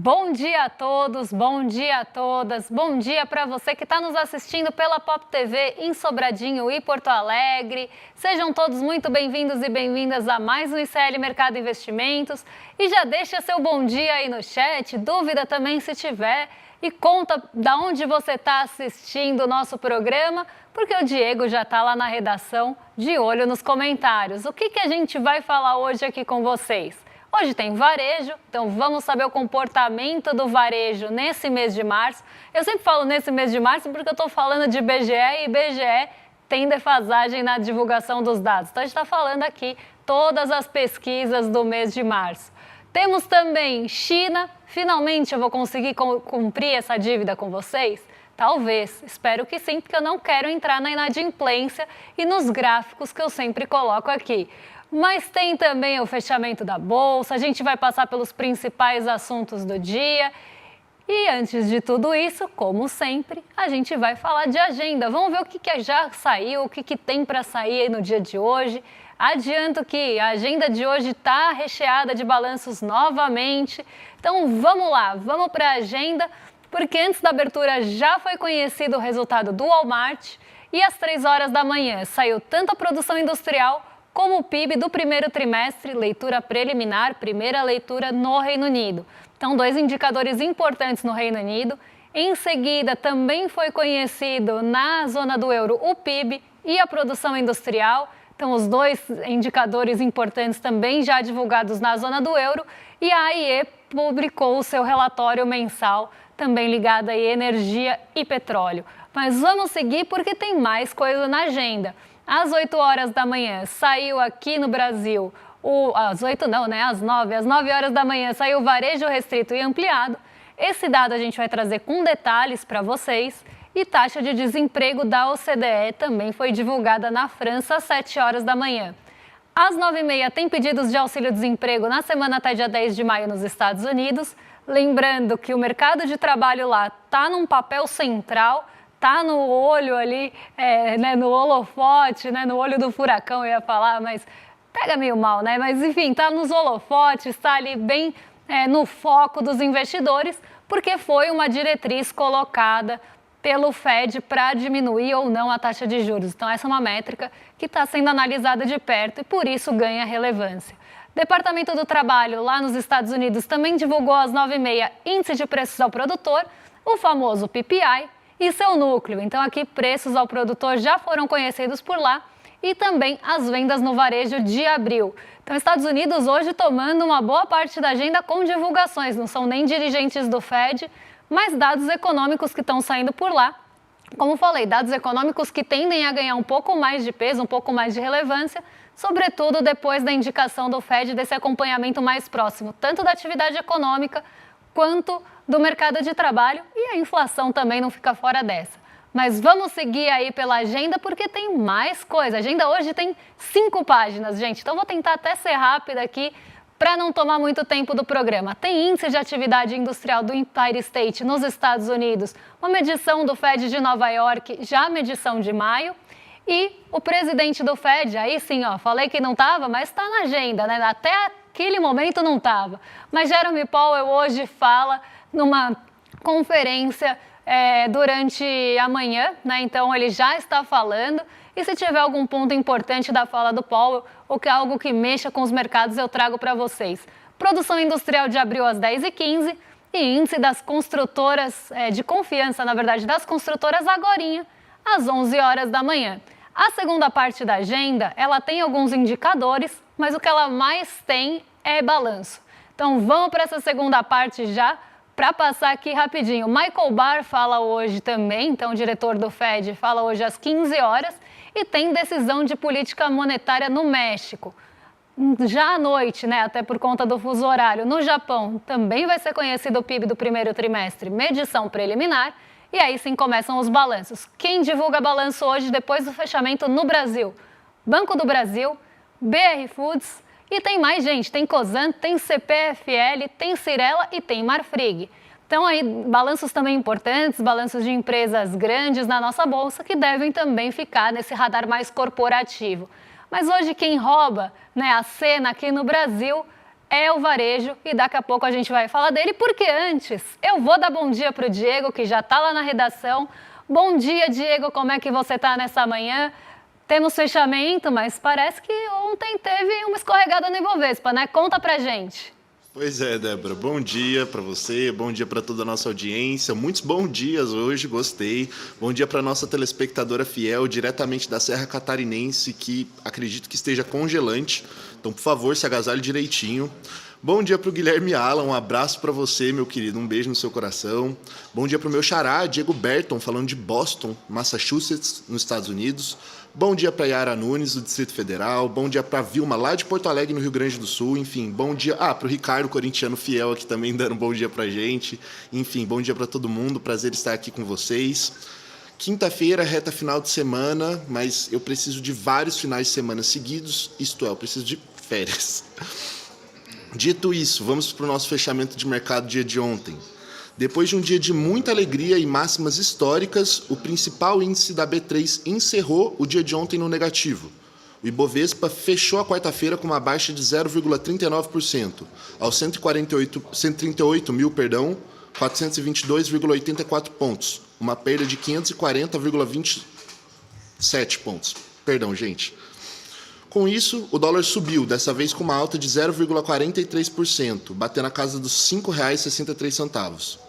Bom dia a todos, bom dia a todas, bom dia para você que está nos assistindo pela Pop TV em Sobradinho e Porto Alegre. Sejam todos muito bem-vindos e bem-vindas a mais um ICL Mercado Investimentos. E já deixa seu bom dia aí no chat, dúvida também se tiver. E conta da onde você está assistindo o nosso programa, porque o Diego já está lá na redação, de olho nos comentários. O que a gente vai falar hoje aqui com vocês? Hoje tem varejo, então vamos saber o comportamento do varejo nesse mês de março. Eu sempre falo nesse mês de março porque eu estou falando de IBGE e IBGE tem defasagem na divulgação dos dados. Então a gente está falando aqui todas as pesquisas do mês de março. Temos também China. Finalmente eu vou conseguir cumprir essa dívida com vocês? Talvez, espero que sim, porque eu não quero entrar na inadimplência e nos gráficos que eu sempre coloco aqui. Mas tem também o fechamento da Bolsa, a gente vai passar pelos principais assuntos do dia. E antes de tudo isso, como sempre, a gente vai falar de agenda. Vamos ver o que já saiu, o que tem para sair aí no dia de hoje. Adianto que a agenda de hoje está recheada de balanços novamente. Então vamos lá, vamos para a agenda, porque antes da abertura já foi conhecido o resultado do Walmart e às 3 horas da manhã saiu tanto a produção industrial como o PIB do primeiro trimestre, leitura preliminar, primeira leitura no Reino Unido. Então, 2 indicadores importantes no Reino Unido. Em seguida, também foi conhecido na zona do euro o PIB e a produção industrial. Então, os 2 indicadores importantes também já divulgados na zona do euro. E a AIE publicou o seu relatório mensal, também ligado a energia e petróleo. Mas vamos seguir porque tem mais coisa na agenda. Às 8 horas da manhã saiu aqui no Brasil, às 8 não, né? Às 9 horas da manhã saiu o varejo restrito e ampliado. Esse dado a gente vai trazer com detalhes para vocês. E taxa de desemprego da OCDE também foi divulgada na França às 7 horas da manhã. Às 9h30 tem pedidos de auxílio-desemprego na semana até dia 10 de maio nos Estados Unidos. Lembrando que o mercado de trabalho lá está num papel central, está no olho ali, no holofote, no olho do furacão, eu ia falar, mas pega meio mal, né? Mas enfim, está nos holofotes, está ali bem no foco dos investidores, porque foi uma diretriz colocada pelo Fed para diminuir ou não a taxa de juros. Então essa é uma métrica que está sendo analisada de perto e por isso ganha relevância. Departamento do Trabalho lá nos Estados Unidos também divulgou às 9h30 índice de preços ao produtor, o famoso PPI, e seu núcleo. Então aqui preços ao produtor já foram conhecidos por lá e também as vendas no varejo de abril. Então Estados Unidos hoje tomando uma boa parte da agenda com divulgações, não são nem dirigentes do Fed, mas dados econômicos que estão saindo por lá. Como falei, dados econômicos que tendem a ganhar um pouco mais de peso, um pouco mais de relevância, sobretudo depois da indicação do Fed desse acompanhamento mais próximo, tanto da atividade econômica quanto do mercado de trabalho, e a inflação também não fica fora dessa. Mas vamos seguir aí pela agenda porque tem mais coisa. A agenda hoje tem 5 páginas, gente, então vou tentar até ser rápida aqui para não tomar muito tempo do programa. Tem índice de atividade industrial do Empire State nos Estados Unidos, uma medição do Fed de Nova York, já a medição de maio, e o presidente do Fed, aí sim, falei que não estava, mas está na agenda, né? Até aquele momento não estava. Mas Jerome Powell hoje fala numa conferência durante a manhã, né? Então ele já está falando. E se tiver algum ponto importante da fala do Powell, ou que é algo que mexa com os mercados, eu trago para vocês. Produção industrial de abril às 10h15 e índice das construtoras, de confiança, na verdade, das construtoras agorinha, às 11 horas da manhã. A segunda parte da agenda, ela tem alguns indicadores, mas o que ela mais tem é balanço. Então vamos para essa segunda parte já, para passar aqui rapidinho. Michael Barr fala hoje também, então o diretor do Fed fala hoje às 15 horas e tem decisão de política monetária no México. Já à noite, né, até por conta do fuso horário, no Japão também vai ser conhecido o PIB do primeiro trimestre, medição preliminar, e aí sim começam os balanços. Quem divulga balanço hoje depois do fechamento no Brasil? Banco do Brasil, BR Foods, e tem mais gente, tem Cosan, tem CPFL, tem Cyrela e tem Marfrig. Então aí balanços também importantes, balanços de empresas grandes na nossa bolsa que devem também ficar nesse radar mais corporativo. Mas hoje quem rouba, né, a cena aqui no Brasil é o varejo e daqui a pouco a gente vai falar dele, porque antes eu vou dar bom dia para o Diego, que já está lá na redação. Bom dia, Diego, como é que você está nessa manhã? Temos fechamento, mas parece que ontem teve uma escorregada no Ibovespa, né? Conta pra gente. Pois é, Débora. Bom dia para você, bom dia para toda a nossa audiência. Muitos bons dias hoje, gostei. Bom dia para nossa telespectadora fiel, diretamente da Serra Catarinense, que acredito que esteja congelante. Então, por favor, se agasalhe direitinho. Bom dia para o Guilherme Alan, um abraço para você, meu querido, um beijo no seu coração. Bom dia para o meu xará, Diego Berton, falando de Boston, Massachusetts, nos Estados Unidos. Bom dia para Yara Nunes, do Distrito Federal. Bom dia para Vilma, lá de Porto Alegre, no Rio Grande do Sul. Enfim, bom dia. Para o Ricardo, corintiano fiel, aqui também dando um bom dia para a gente. Enfim, bom dia para todo mundo. Prazer estar aqui com vocês. Quinta-feira, reta final de semana, mas eu preciso de vários finais de semana seguidos. Isto é, eu preciso de férias. Dito isso, vamos para o nosso fechamento de mercado dia de ontem. Depois de um dia de muita alegria e máximas históricas, o principal índice da B3 encerrou o dia de ontem no negativo. O Ibovespa fechou a quarta-feira com uma baixa de 0,39%, aos 422,84 pontos, uma perda de 540,27 pontos. Perdão, gente. Com isso, o dólar subiu, dessa vez com uma alta de 0,43%, batendo na casa dos R$ 5,63.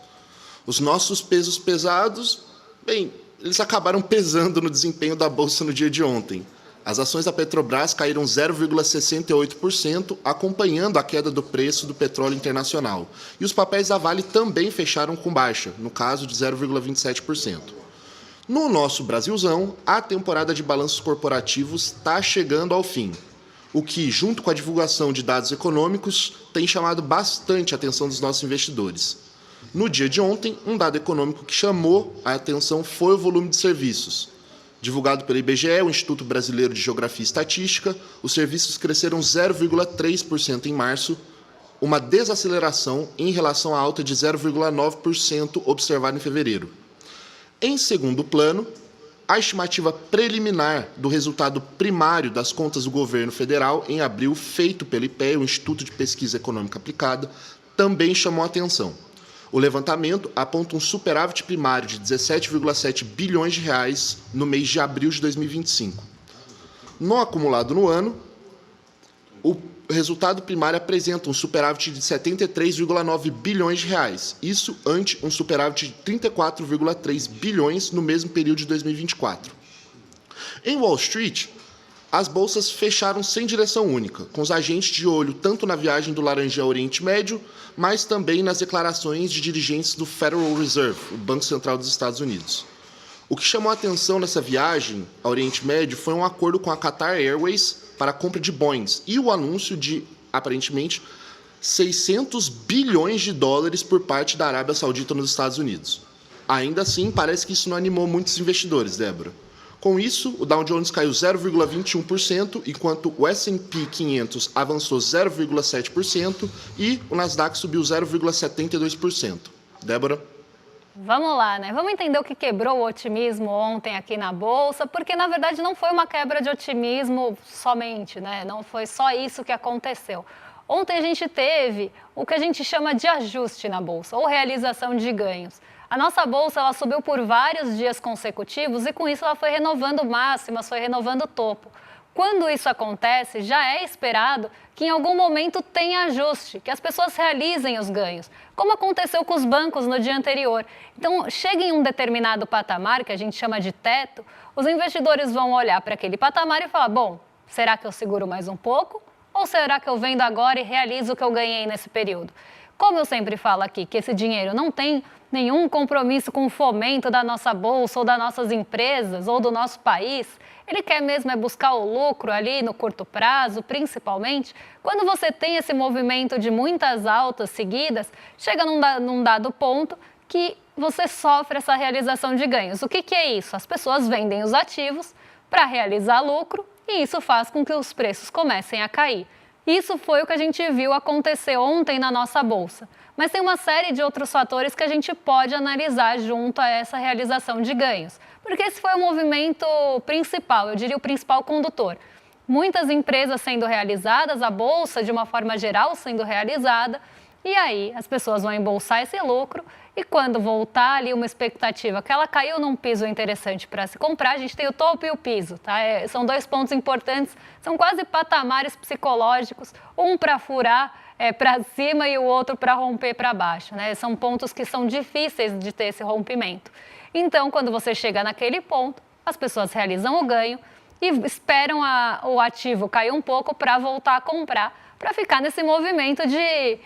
Os nossos pesos pesados, bem, eles acabaram pesando no desempenho da Bolsa no dia de ontem. As ações da Petrobras caíram 0,68%, acompanhando a queda do preço do petróleo internacional. E os papéis da Vale também fecharam com baixa, no caso de 0,27%. No nosso Brasilzão, a temporada de balanços corporativos está chegando ao fim, o que, junto com a divulgação de dados econômicos, tem chamado bastante a atenção dos nossos investidores. No dia de ontem, um dado econômico que chamou a atenção foi o volume de serviços. Divulgado pelo IBGE, o Instituto Brasileiro de Geografia e Estatística, os serviços cresceram 0,3% em março, uma desaceleração em relação à alta de 0,9% observada em fevereiro. Em segundo plano, a estimativa preliminar do resultado primário das contas do governo federal em abril, feito pelo IPEA, o Instituto de Pesquisa Econômica Aplicada, também chamou a atenção. O levantamento aponta um superávit primário de 17,7 bilhões de reais no mês de abril de 2025. No acumulado no ano, o resultado primário apresenta um superávit de 73,9 bilhões de reais, isso ante um superávit de 34,3 bilhões no mesmo período de 2024. Em Wall Street, as bolsas fecharam sem direção única, com os agentes de olho tanto na viagem do Laranjal ao Oriente Médio, mas também nas declarações de dirigentes do Federal Reserve, o Banco Central dos Estados Unidos. O que chamou a atenção nessa viagem ao Oriente Médio foi um acordo com a Qatar Airways para a compra de Boeings e o anúncio de, aparentemente, 600 bilhões de dólares por parte da Arábia Saudita nos Estados Unidos. Ainda assim, parece que isso não animou muitos investidores, Débora. Com isso, o Dow Jones caiu 0,21%, enquanto o S&P 500 avançou 0,7% e o Nasdaq subiu 0,72%. Débora? Vamos lá, né? Vamos entender o que quebrou o otimismo ontem aqui na Bolsa, porque na verdade não foi uma quebra de otimismo somente, né? Não foi só isso que aconteceu. Ontem a gente teve o que a gente chama de ajuste na Bolsa, ou realização de ganhos. A nossa Bolsa ela subiu por vários dias consecutivos e com isso ela foi renovando máximas, foi renovando topo. Quando isso acontece, já é esperado que em algum momento tenha ajuste, que as pessoas realizem os ganhos, como aconteceu com os bancos no dia anterior. Então, chega em um determinado patamar, que a gente chama de teto, os investidores vão olhar para aquele patamar e falar, bom, será que eu seguro mais um pouco? Ou será que eu vendo agora e realizo o que eu ganhei nesse período? Como eu sempre falo aqui, que esse dinheiro não tem nenhum compromisso com o fomento da nossa bolsa ou das nossas empresas ou do nosso país, ele quer mesmo é buscar o lucro ali no curto prazo, principalmente. Quando você tem esse movimento de muitas altas seguidas, chega num dado ponto que você sofre essa realização de ganhos. O que é isso? As pessoas vendem os ativos para realizar lucro e isso faz com que os preços comecem a cair. Isso foi o que a gente viu acontecer ontem na nossa bolsa. Mas tem uma série de outros fatores que a gente pode analisar junto a essa realização de ganhos. Porque esse foi o movimento principal, eu diria o principal condutor. muitas empresas sendo realizadas, a bolsa de uma forma geral sendo realizada, e aí as pessoas vão embolsar esse lucro e quando voltar ali uma expectativa que ela caiu num piso interessante para se comprar, a gente tem o topo e o piso, tá? São dois pontos importantes, são quase patamares psicológicos, um para furar para cima e o outro para romper para baixo, né? São pontos que são difíceis de ter esse rompimento. Então, quando você chega naquele ponto, as pessoas realizam o ganho e esperam o ativo cair um pouco para voltar a comprar, para ficar nesse movimento de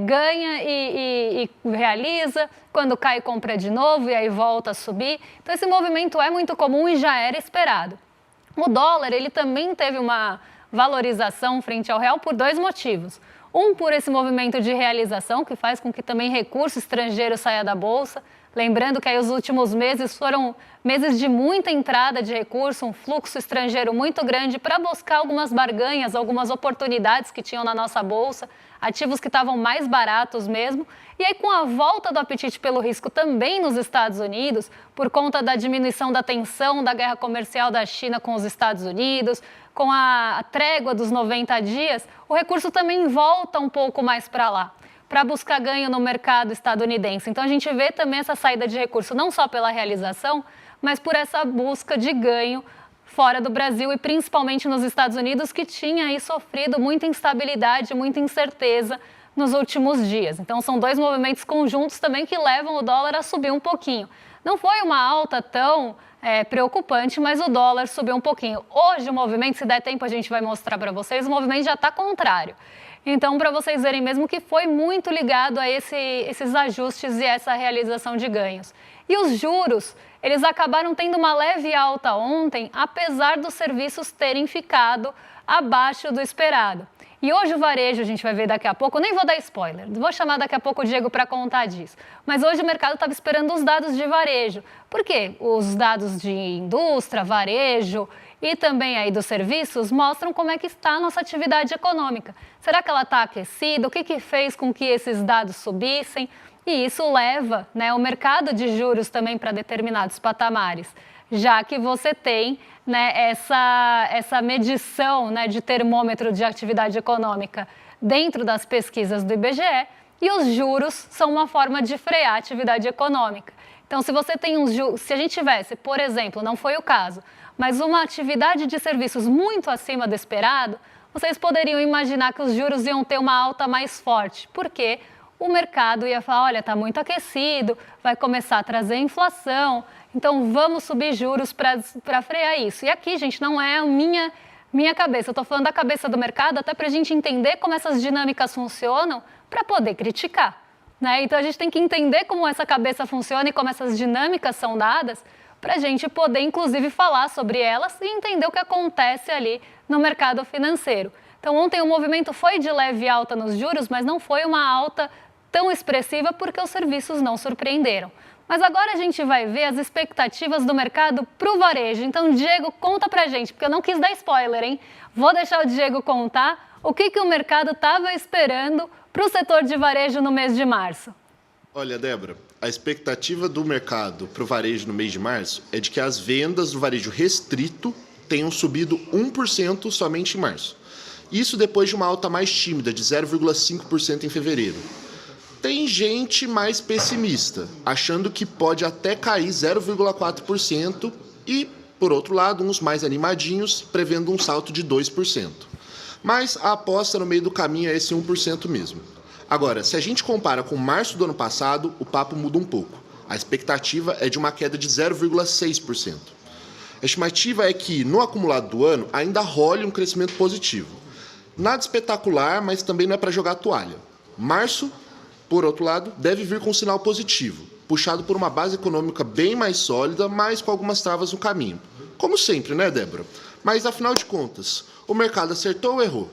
ganha e realiza, quando cai compra de novo e aí volta a subir. Então esse movimento é muito comum e já era esperado. O dólar, ele também teve uma valorização frente ao real por dois motivos. Um, por esse movimento de realização, que faz com que também recurso estrangeiro saia da bolsa. Lembrando que aí os últimos meses foram meses de muita entrada de recurso, um fluxo estrangeiro muito grande para buscar algumas barganhas, algumas oportunidades que tinham na nossa bolsa, ativos que estavam mais baratos mesmo. E aí com a volta do apetite pelo risco também nos Estados Unidos, por conta da diminuição da tensão da guerra comercial da China com os Estados Unidos, com a trégua dos 90 dias, o recurso também volta um pouco mais para lá, para buscar ganho no mercado estadunidense. Então a gente vê também essa saída de recurso não só pela realização, mas por essa busca de ganho fora do Brasil e principalmente nos Estados Unidos, que tinha aí sofrido muita instabilidade, muita incerteza nos últimos dias. Então são dois movimentos conjuntos também que levam o dólar a subir um pouquinho. Não foi uma alta tão preocupante, mas o dólar subiu um pouquinho. Hoje o movimento, se der tempo a gente vai mostrar para vocês, o movimento já está contrário. Então, para vocês verem mesmo que foi muito ligado a esses ajustes e essa realização de ganhos. E os juros, eles acabaram tendo uma leve alta ontem, apesar dos serviços terem ficado abaixo do esperado. E hoje o varejo, a gente vai ver daqui a pouco, eu nem vou dar spoiler, vou chamar daqui a pouco o Diego para contar disso. Mas hoje o mercado estava esperando os dados de varejo. Por quê? Os dados de indústria, varejo e também aí dos serviços mostram como é que está a nossa atividade econômica. Será que ela está aquecida? O que fez com que esses dados subissem? E isso leva, né, o mercado de juros também para determinados patamares, já que você tem, né, essa medição, né, de termômetro de atividade econômica dentro das pesquisas do IBGE, e os juros são uma forma de frear a atividade econômica. Então, se você tem se a gente tivesse, por exemplo, não foi o caso, mas uma atividade de serviços muito acima do esperado, vocês poderiam imaginar que os juros iam ter uma alta mais forte. Por quê? O mercado ia falar, olha, está muito aquecido, vai começar a trazer inflação, então vamos subir juros para frear isso. E aqui, gente, não é a minha cabeça, eu estou falando da cabeça do mercado até para a gente entender como essas dinâmicas funcionam para poder criticar, né? Então a gente tem que entender como essa cabeça funciona e como essas dinâmicas são dadas para a gente poder, inclusive, falar sobre elas e entender o que acontece ali no mercado financeiro. Então ontem o movimento foi de leve alta nos juros, mas não foi uma alta tão expressiva porque os serviços não surpreenderam. Mas agora a gente vai ver as expectativas do mercado para o varejo. Então, Diego, conta pra gente, porque eu não quis dar spoiler, hein? Vou deixar o Diego contar o que o mercado estava esperando para o setor de varejo no mês de março. Olha, Débora, a expectativa do mercado para o varejo no mês de março é de que as vendas do varejo restrito tenham subido 1% somente em março. Isso depois de uma alta mais tímida, de 0,5% em fevereiro. Tem gente mais pessimista, achando que pode até cair 0,4% e, por outro lado, uns mais animadinhos, prevendo um salto de 2%. Mas a aposta no meio do caminho é esse 1% mesmo. Agora, se a gente compara com março do ano passado, o papo muda um pouco. A expectativa é de uma queda de 0,6%. A estimativa é que, no acumulado do ano, ainda role um crescimento positivo. Nada espetacular, mas também não é para jogar a toalha. Março, por outro lado, deve vir com um sinal positivo, puxado por uma base econômica bem mais sólida, mas com algumas travas no caminho. Como sempre, né, Débora? Mas, afinal de contas, o mercado acertou ou errou?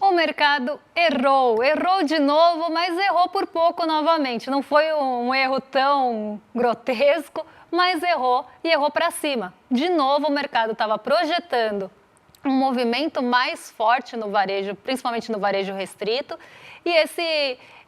O mercado errou de novo, mas errou por pouco novamente. Não foi um erro tão grotesco, mas errou e errou para cima. De novo, o mercado estava projetando um movimento mais forte no varejo, principalmente no varejo restrito, e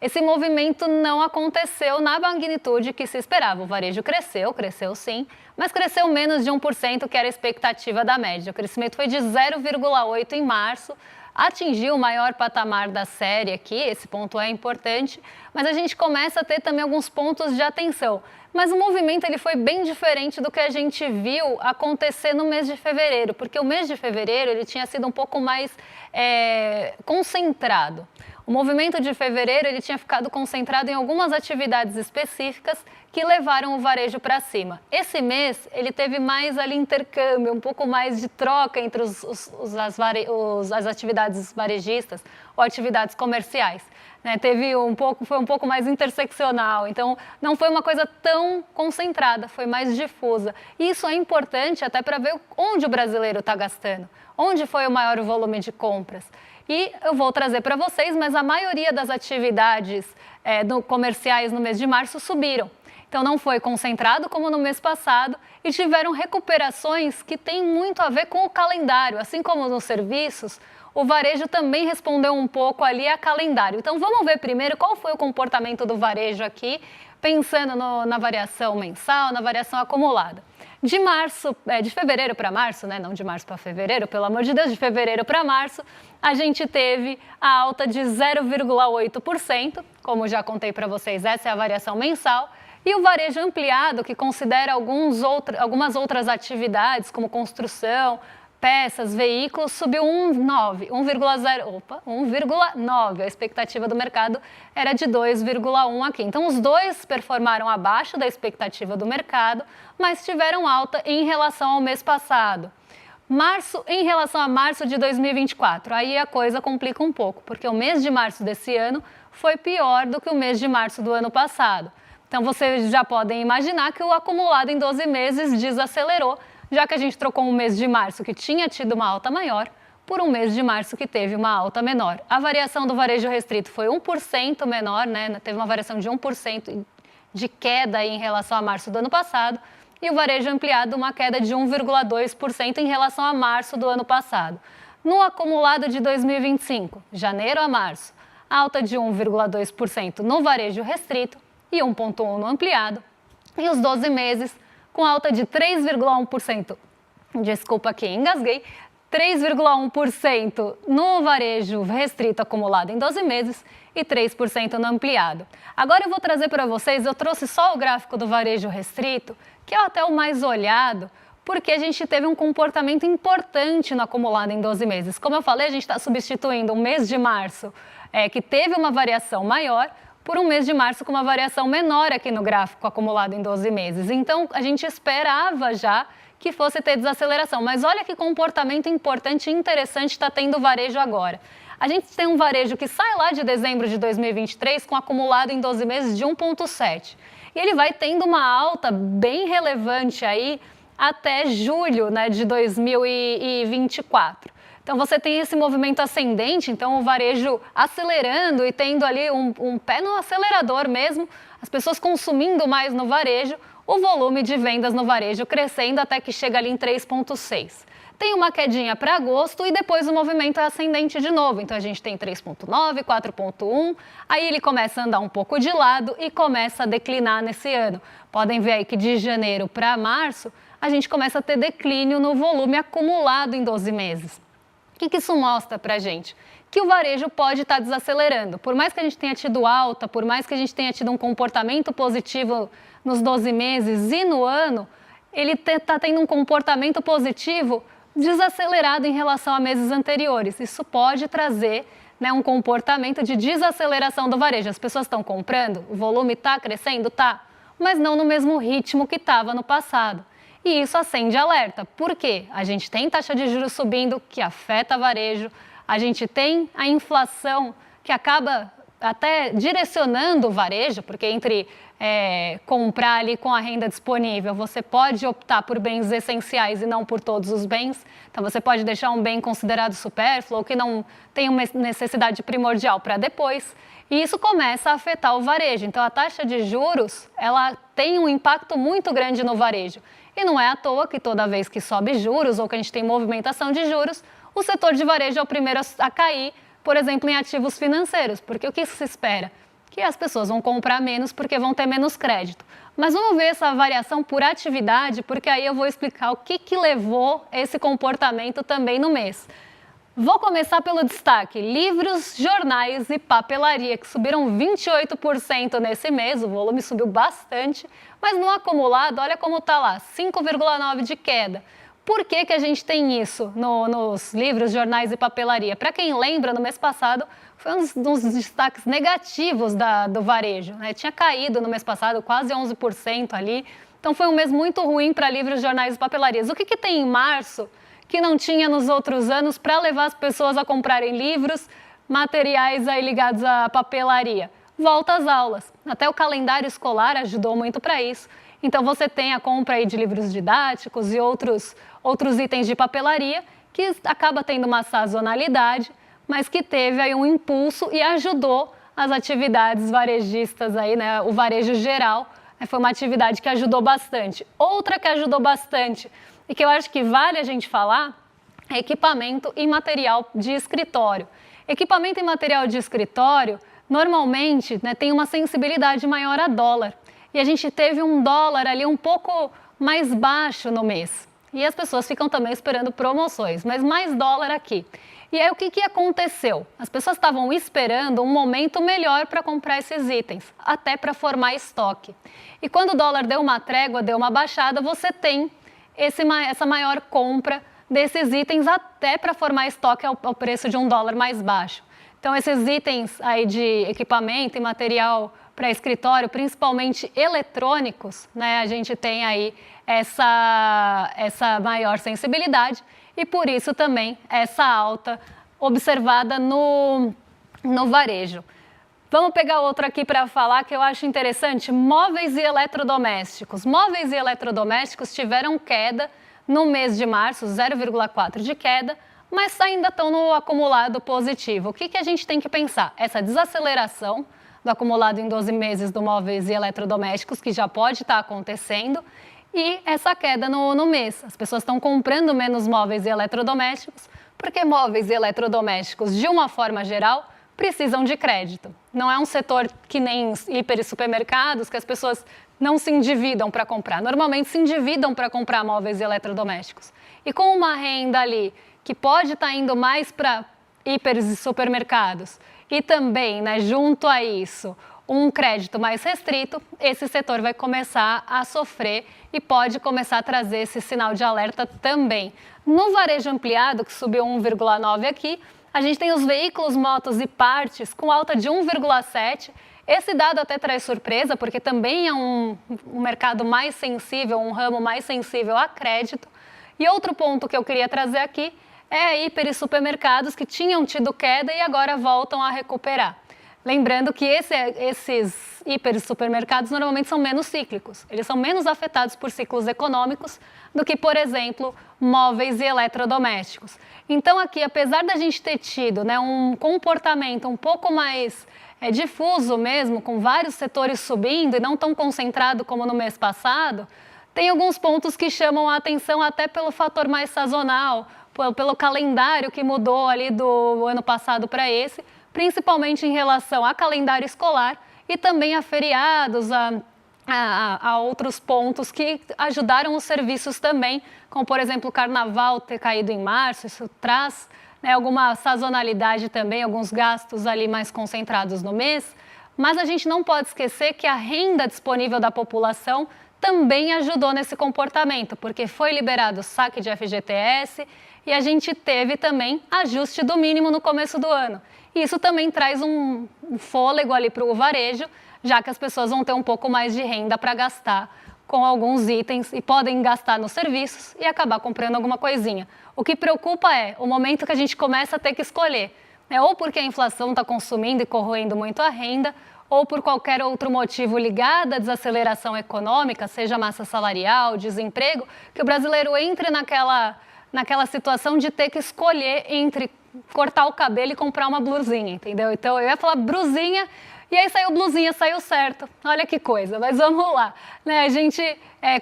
esse movimento não aconteceu na magnitude que se esperava. O varejo cresceu sim, mas cresceu menos de 1%, que era a expectativa da média. O crescimento foi de 0,8% em março, atingiu o maior patamar da série aqui, esse ponto é importante, mas a gente começa a ter também alguns pontos de atenção. Mas o movimento ele foi bem diferente do que a gente viu acontecer no mês de fevereiro, porque o mês de fevereiro ele tinha sido um pouco mais concentrado. O movimento de fevereiro ele tinha ficado concentrado em algumas atividades específicas que levaram o varejo para cima. Esse mês ele teve mais ali intercâmbio, um pouco mais de troca entre as atividades varejistas ou atividades comerciais. Né? Foi um pouco mais interseccional, então não foi uma coisa tão concentrada, foi mais difusa. E isso é importante até para ver onde o brasileiro está gastando, onde foi o maior volume de compras. E eu vou trazer para vocês, mas a maioria das atividades comerciais no mês de março subiram. Então não foi concentrado como no mês passado e tiveram recuperações que têm muito a ver com o calendário. Assim como nos serviços, o varejo também respondeu um pouco ali a calendário. Então vamos ver primeiro qual foi o comportamento do varejo aqui, pensando na variação mensal, na variação acumulada. De fevereiro para março, né? Não de março para fevereiro, pelo amor de Deus, de fevereiro para março, a gente teve a alta de 0,8%, como já contei para vocês, essa é a variação mensal, e o varejo ampliado, que considera algumas outras atividades, como construção, peças, veículos, subiu 1,9%. A expectativa do mercado era de 2,1% aqui. Então, os dois performaram abaixo da expectativa do mercado, mas tiveram alta em relação ao mês passado. Março, em relação a março de 2024, aí a coisa complica um pouco, porque o mês de março desse ano foi pior do que o mês de março do ano passado. Então, vocês já podem imaginar que o acumulado em 12 meses desacelerou, já que a gente trocou um mês de março que tinha tido uma alta maior por um mês de março que teve uma alta menor. A variação do varejo restrito foi 1% menor, né? Teve uma variação de 1% de queda em relação a março do ano passado, e o varejo ampliado uma queda de 1,2% em relação a março do ano passado. No acumulado de 2025, janeiro a março, alta de 1,2% no varejo restrito e 1,1% no ampliado, e os 12 meses com alta de 3,1%, desculpa aqui, engasguei, 3,1% no varejo restrito acumulado em 12 meses e 3% no ampliado. Agora eu vou trazer para vocês, eu trouxe só o gráfico do varejo restrito, que é até o mais olhado, porque a gente teve um comportamento importante no acumulado em 12 meses. Como eu falei, a gente está substituindo um mês de março que teve uma variação maior por um mês de março com uma variação menor aqui no gráfico acumulado em 12 meses. Então, a gente esperava já que fosse ter desaceleração, mas olha que comportamento importante e interessante está tendo o varejo agora. A gente tem um varejo que sai lá de dezembro de 2023 com acumulado em 12 meses de 1,7%. E ele vai tendo uma alta bem relevante aí até julho, né, de 2024. Então, você tem esse movimento ascendente, então o varejo acelerando e tendo ali um pé no acelerador mesmo, as pessoas consumindo mais no varejo, o volume de vendas no varejo crescendo até que chega ali em 3,6%. Tem uma quedinha para agosto e depois o movimento é ascendente de novo. Então, a gente tem 3,9%, 4,1%, aí ele começa a andar um pouco de lado e começa a declinar nesse ano. Podem ver aí que de janeiro para março, a gente começa a ter declínio no volume acumulado em 12 meses. O que isso mostra para a gente? Que o varejo pode estar desacelerando. Por mais que a gente tenha tido alta, por mais que a gente tenha tido um comportamento positivo nos 12 meses e no ano, ele está tendo um comportamento positivo desacelerado em relação a meses anteriores. Isso pode trazer, né, um comportamento de desaceleração do varejo. As pessoas estão comprando, o volume está crescendo? Tá, mas não no mesmo ritmo que estava no passado. E isso acende alerta. Por quê? A gente tem taxa de juros subindo, que afeta varejo, a gente tem a inflação, que acaba até direcionando o varejo, porque entre comprar ali com a renda disponível, você pode optar por bens essenciais e não por todos os bens. Então, você pode deixar um bem considerado supérfluo ou que não tem uma necessidade primordial para depois. E isso começa a afetar o varejo. Então, a taxa de juros, ela tem um impacto muito grande no varejo. E não é à toa que toda vez que sobe juros ou que a gente tem movimentação de juros, o setor de varejo é o primeiro a cair, por exemplo, em ativos financeiros. Porque o que se espera? Que as pessoas vão comprar menos porque vão ter menos crédito. Mas vamos ver essa variação por atividade, porque aí eu vou explicar o que levou esse comportamento também no mês. Vou começar pelo destaque: livros, jornais e papelaria, que subiram 28% nesse mês, o volume subiu bastante, mas no acumulado, olha como está lá, 5,9% de queda. Por que a gente tem isso nos livros, jornais e papelaria? Para quem lembra, no mês passado foi um dos destaques negativos do varejo, né? Tinha caído no mês passado quase 11% ali, então foi um mês muito ruim para livros, jornais e papelarias. O que tem em março que não tinha nos outros anos para levar as pessoas a comprarem livros, materiais aí ligados à papelaria? Volta às aulas. Até o calendário escolar ajudou muito para isso. Então você tem a compra aí de livros didáticos e outros itens de papelaria que acaba tendo uma sazonalidade, mas que teve aí um impulso e ajudou as atividades varejistas aí, né? O varejo geral foi uma atividade que ajudou bastante. Outra que ajudou bastante e que eu acho que vale a gente falar é equipamento e material de escritório. Equipamento e material de escritório, normalmente, né, tem uma sensibilidade maior a dólar. E a gente teve um dólar ali um pouco mais baixo no mês. E as pessoas ficam também esperando promoções, mas mais dólar aqui. E aí o que aconteceu? As pessoas estavam esperando um momento melhor para comprar esses itens, até para formar estoque. E quando o dólar deu uma trégua, deu uma baixada, você tem essa maior compra desses itens até para formar estoque ao preço de $1 mais baixo. Então esses itens aí de equipamento e material para escritório, principalmente eletrônicos, né, a gente tem aí essa maior sensibilidade e por isso também essa alta observada no varejo. Vamos pegar outro aqui para falar que eu acho interessante: móveis e eletrodomésticos. Móveis e eletrodomésticos tiveram queda no mês de março, 0,4% de queda, mas ainda estão no acumulado positivo. O que a gente tem que pensar? Essa desaceleração do acumulado em 12 meses do móveis e eletrodomésticos, que já pode estar acontecendo, e essa queda no mês. As pessoas estão comprando menos móveis e eletrodomésticos, porque móveis e eletrodomésticos, de uma forma geral, precisam de crédito. Não é um setor que nem hiper e supermercados, que as pessoas não se endividam para comprar. Normalmente se endividam para comprar móveis e eletrodomésticos. E com uma renda ali que pode estar indo mais para hiperes e supermercados e também, né, junto a isso, um crédito mais restrito, esse setor vai começar a sofrer e pode começar a trazer esse sinal de alerta também. No varejo ampliado, que subiu 1,9% aqui, a gente tem os veículos, motos e partes com alta de 1,7%. Esse dado até traz surpresa, porque também é um mercado mais sensível, um ramo mais sensível a crédito. E outro ponto que eu queria trazer aqui é hiper e supermercados que tinham tido queda e agora voltam a recuperar. Lembrando que esses hiper e supermercados normalmente são menos cíclicos. Eles são menos afetados por ciclos econômicos do que, por exemplo, móveis e eletrodomésticos. Então aqui, apesar da gente ter tido, né, um comportamento um pouco mais difuso mesmo, com vários setores subindo e não tão concentrado como no mês passado, tem alguns pontos que chamam a atenção até pelo fator mais sazonal, pelo calendário que mudou ali do ano passado para esse, principalmente em relação a calendário escolar e também a feriados, a outros pontos que ajudaram os serviços também, como por exemplo o carnaval ter caído em março, isso traz, né, alguma sazonalidade também, alguns gastos ali mais concentrados no mês, mas a gente não pode esquecer que a renda disponível da população também ajudou nesse comportamento, porque foi liberado o saque de FGTS e a gente teve também ajuste do mínimo no começo do ano. Isso também traz um fôlego ali para o varejo, já que as pessoas vão ter um pouco mais de renda para gastar com alguns itens e podem gastar nos serviços e acabar comprando alguma coisinha. O que preocupa é o momento que a gente começa a ter que escolher, né? Ou porque a inflação está consumindo e corroendo muito a renda, ou por qualquer outro motivo ligado à desaceleração econômica, seja massa salarial, desemprego, que o brasileiro entre naquela situação de ter que escolher entre cortar o cabelo e comprar uma blusinha, entendeu? Então eu ia falar brusinha e aí saiu blusinha, saiu certo. Olha que coisa, mas vamos lá. Né? A gente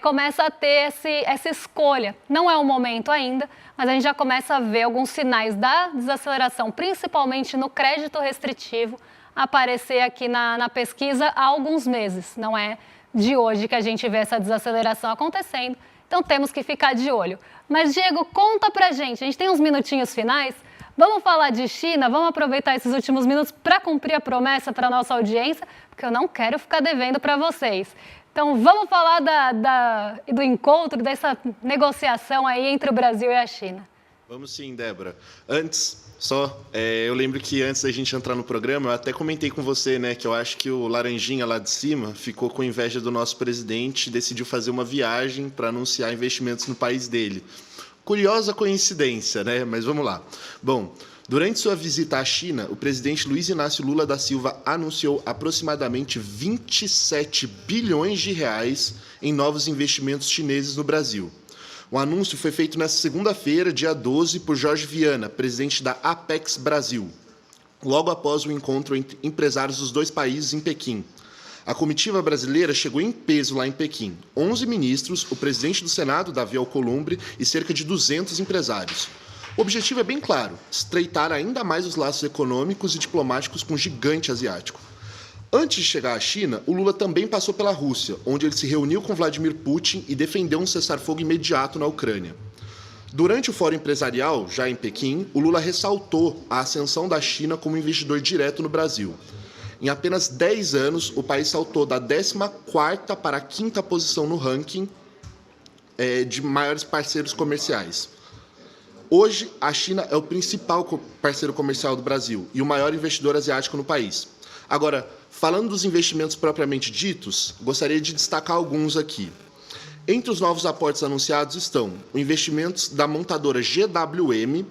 começa a ter essa escolha. Não é o momento ainda, mas a gente já começa a ver alguns sinais da desaceleração, principalmente no crédito restritivo, aparecer aqui na pesquisa há alguns meses. Não é de hoje que a gente vê essa desaceleração acontecendo. Então temos que ficar de olho. Mas, Diego, conta pra gente. A gente tem uns minutinhos finais. Vamos falar de China? Vamos aproveitar esses últimos minutos para cumprir a promessa para a nossa audiência, porque eu não quero ficar devendo para vocês. Então, vamos falar do encontro, dessa negociação aí entre o Brasil e a China. Vamos sim, Débora. Antes, eu lembro que antes da gente entrar no programa, eu até comentei com você, né, que eu acho que o Laranjinha lá de cima ficou com inveja do nosso presidente e decidiu fazer uma viagem para anunciar investimentos no país dele. Curiosa coincidência, né? Mas vamos lá. Bom, durante sua visita à China, o presidente Luiz Inácio Lula da Silva anunciou aproximadamente 27 bilhões de reais em novos investimentos chineses no Brasil. O anúncio foi feito nesta segunda-feira, dia 12, por Jorge Viana, presidente da Apex Brasil, logo após o encontro entre empresários dos dois países em Pequim. A comitiva brasileira chegou em peso lá em Pequim. 11 ministros, o presidente do Senado, Davi Alcolumbre, e cerca de 200 empresários. O objetivo é bem claro: estreitar ainda mais os laços econômicos e diplomáticos com o gigante asiático. Antes de chegar à China, o Lula também passou pela Rússia, onde ele se reuniu com Vladimir Putin e defendeu um cessar-fogo imediato na Ucrânia. Durante o Fórum Empresarial, já em Pequim, o Lula ressaltou a ascensão da China como investidor direto no Brasil. Em apenas 10 anos, o país saltou da 14ª para a 5ª posição no ranking de maiores parceiros comerciais. Hoje, a China é o principal parceiro comercial do Brasil e o maior investidor asiático no país. Agora, falando dos investimentos propriamente ditos, gostaria de destacar alguns aqui. Entre os novos aportes anunciados estão os investimentos da montadora GWM,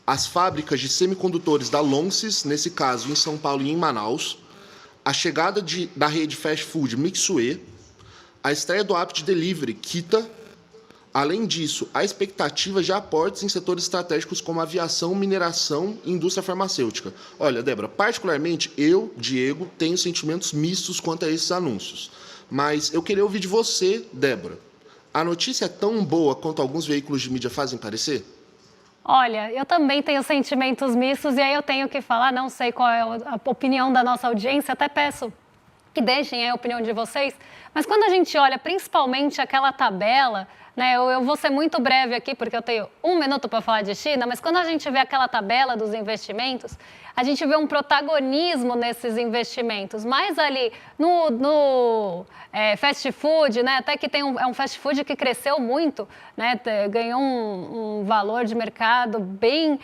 as fábricas de semicondutores da Lonces, nesse caso em São Paulo e em Manaus, a chegada da rede fast food Mitsue, a estreia do app de delivery Kita. Além disso, há expectativa de aportes em setores estratégicos como aviação, mineração e indústria farmacêutica. Olha, Débora, particularmente eu, Diego, tenho sentimentos mistos quanto a esses anúncios. Mas eu queria ouvir de você, Débora. A notícia é tão boa quanto alguns veículos de mídia fazem parecer? Olha, eu também tenho sentimentos mistos e aí eu tenho que falar, não sei qual é a opinião da nossa audiência, até peço que deixem a opinião de vocês, mas quando a gente olha principalmente aquela tabela, né, eu vou ser muito breve aqui porque eu tenho 1 minuto para falar de China, mas quando a gente vê aquela tabela dos investimentos, a gente vê um protagonismo nesses investimentos, mais ali no fast food, né, até que é um fast food que cresceu muito, né, ganhou um valor de mercado bem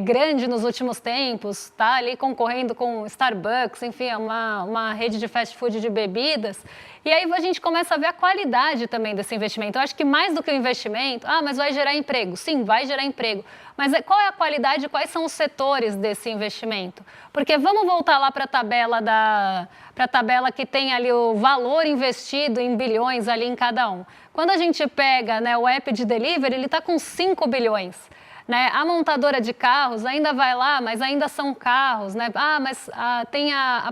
grande nos últimos tempos, tá ali concorrendo com Starbucks, enfim, é uma rede de fast food de bebidas. E aí a gente começa a ver a qualidade também desse investimento. Eu acho que mais do que o investimento, mas vai gerar emprego. Sim, vai gerar emprego. Mas qual é a qualidade, quais são os setores desse investimento? Porque vamos voltar lá para a tabela que tem ali o valor investido em bilhões ali em cada um. Quando a gente pega, né, o app de delivery, ele está com 5 bilhões. Né? A montadora de carros ainda vai lá, mas ainda são carros, né? Mas tem a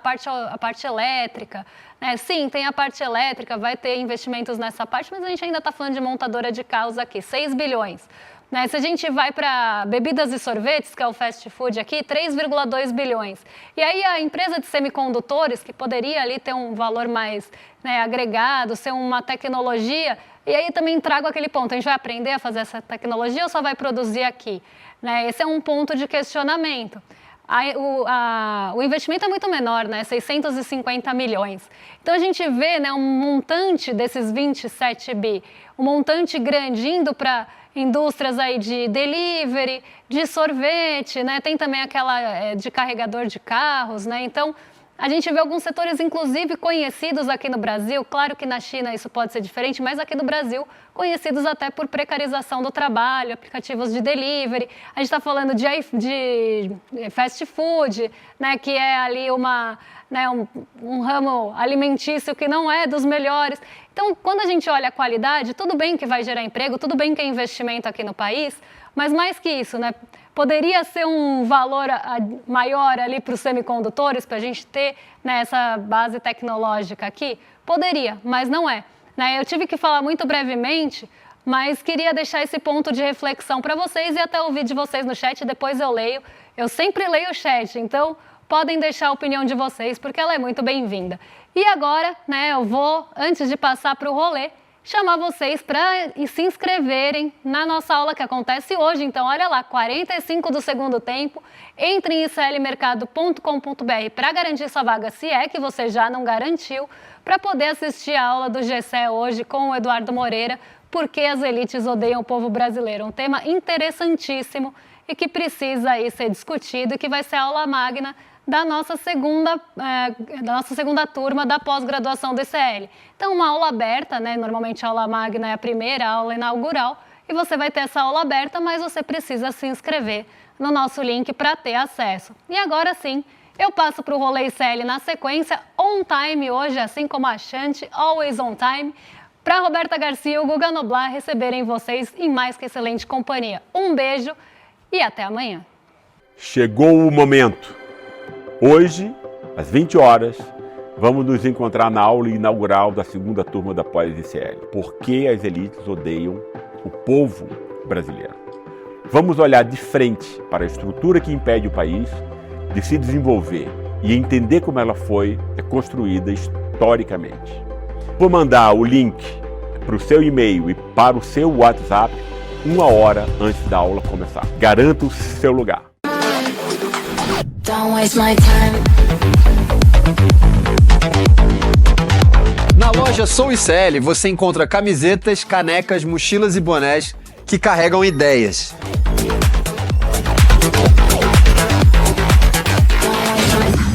parte elétrica, né? Sim, tem a parte elétrica, vai ter investimentos nessa parte, mas a gente ainda está falando de montadora de carros aqui, 6 bilhões. Né? Se a gente vai para bebidas e sorvetes, que é o fast food aqui, 3,2 bilhões. E aí a empresa de semicondutores, que poderia ali ter um valor mais, né, agregado, ser uma tecnologia, e aí também trago aquele ponto, a gente vai aprender a fazer essa tecnologia ou só vai produzir aqui? Né? Esse é um ponto de questionamento. O investimento é muito menor, né? 650 milhões. Então a gente vê, né, um montante desses 27 bi, um montante grande indo para indústrias aí de delivery, de sorvete, né? Tem também aquela de carregador de carros, né? Então a gente vê alguns setores, inclusive, conhecidos aqui no Brasil. Claro que na China isso pode ser diferente, mas aqui no Brasil, conhecidos até por precarização do trabalho, aplicativos de delivery. A gente está falando de fast food, né, que é ali um ramo alimentício que não é dos melhores. Então, quando a gente olha a qualidade, tudo bem que vai gerar emprego, tudo bem que é investimento aqui no país, Mas mais que isso, né? Poderia ser um valor maior ali para os semicondutores, para a gente ter, né, essa base tecnológica aqui? Poderia, mas não é. Né? Eu tive que falar muito brevemente, mas queria deixar esse ponto de reflexão para vocês e até ouvir de vocês no chat, depois eu leio. Eu sempre leio o chat, então podem deixar a opinião de vocês, porque ela é muito bem-vinda. E agora, né, eu vou, antes de passar para o rolê, chamar vocês para se inscreverem na nossa aula que acontece hoje. Então, olha lá, 45 do segundo tempo. Entre em islmercado.com.br para garantir sua vaga, se é que você já não garantiu, para poder assistir a aula do GCE hoje com o Eduardo Moreira, porque as elites odeiam o povo brasileiro. Um tema interessantíssimo e que precisa aí ser discutido e que vai ser a aula magna da nossa segunda turma da pós-graduação do ICL. Então, uma aula aberta, né? Normalmente a aula magna é a primeira aula inaugural e você vai ter essa aula aberta, mas você precisa se inscrever no nosso link para ter acesso. E agora sim, eu passo para o rolê ICL na sequência, on time hoje, assim como a Chante, always on time, para Roberta Garcia e o Guga Noblar receberem vocês em mais que excelente companhia. Um beijo e até amanhã. Chegou o momento. Hoje, às 20 horas, vamos nos encontrar na aula inaugural da segunda turma da pós-ICL. Por que as elites odeiam o povo brasileiro? Vamos olhar de frente para a estrutura que impede o país de se desenvolver e entender como ela foi construída historicamente. Vou mandar o link para o seu e-mail e para o seu WhatsApp 1 hora antes da aula começar. Garanta o seu lugar. Don't waste my time. Na loja Sou ICL você encontra camisetas, canecas, mochilas e bonés que carregam ideias.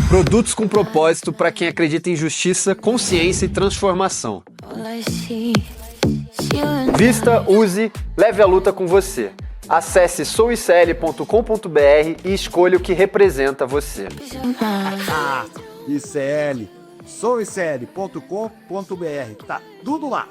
Produtos com propósito para quem acredita em justiça, consciência e transformação. Vista, use, leve a luta com você. Acesse souicl.com.br e escolha o que representa você. ICL, souicl.com.br, tá tudo lá.